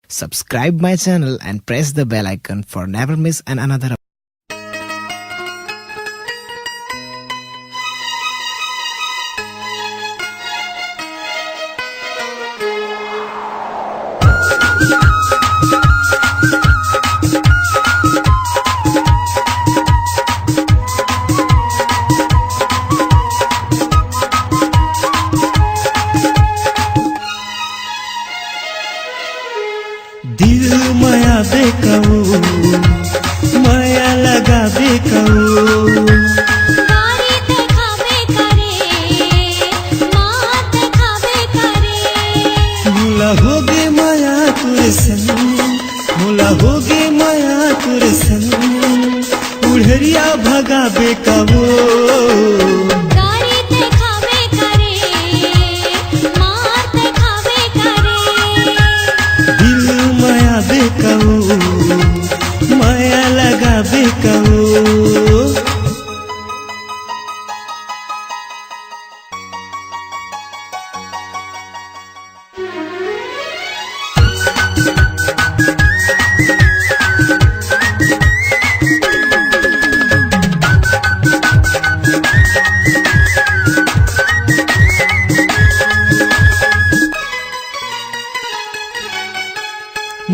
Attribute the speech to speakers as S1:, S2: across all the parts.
S1: Subscribe my channel and press the bell icon for never miss another.
S2: दिल माया बेकाऊ माया लगा बेकाऊ
S3: गारी देखावे करे मात देखावे करे
S2: मुला होगे माया तुर संग मुला होगे माया तुर संग उड़रिया भगा बेकाऊ
S3: गारी देखावे करे मात देखावे करे
S2: दिल माया बेकाऊ माया लगा बेकाऊ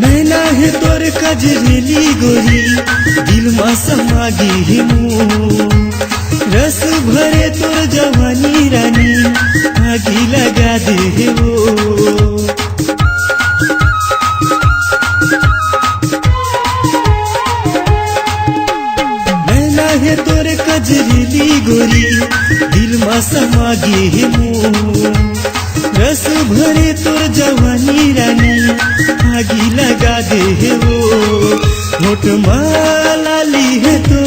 S2: नैना है तोर कजरेली गोरी दिल मा समागी हिमू रस भरे तोर जवानी रानी आगी लगा दे वो नैना है तोर कजरेली गोरी दिल मा समागी हिमू रस भरे तोर जवानी रानी आगी लगा दे वो होठ मलाली है तो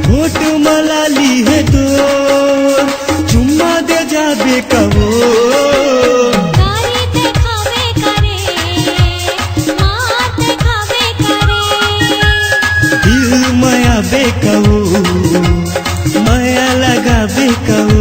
S2: होठ मलाली है तो चुम्मा दे जाबे कबो
S3: गारी देखावे करे मात देखावे करे
S2: दिल माया बेकाऊ माया लगा बेकाऊ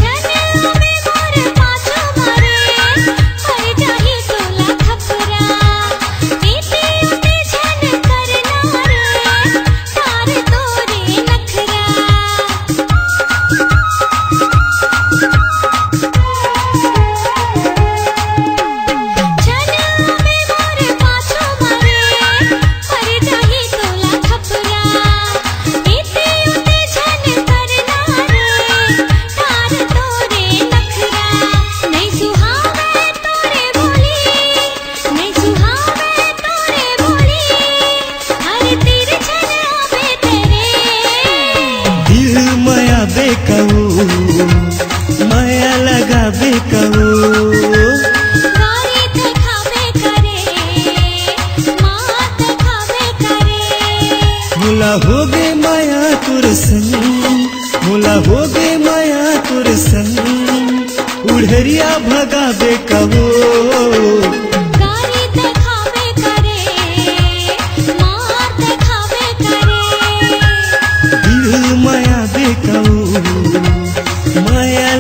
S3: जनम में मोर पाछो मारे हर जाही तोला थपरा पीते उते झन करना रे तार तोरे नखरा जनम में मोर पाछो मारे हर जाही तोला थपरा पीते उते झन करना रे तार तोरे नखरा नहीं सुहावे तोरे बोली नहीं सुहावे तोरे बोली हर तीर छन आवे तेरे
S2: दिल माया बेकाऊ माया लगा बेकाऊ
S3: गारी देखावे करे मात देखावे करे
S2: मुला होगे माया तुर संग मुला होगे माया तुर संग उड़रिया भगा बेकाऊ
S3: गारी देखावे करे मात देखावे करे
S2: दिल माया बेकाऊ माया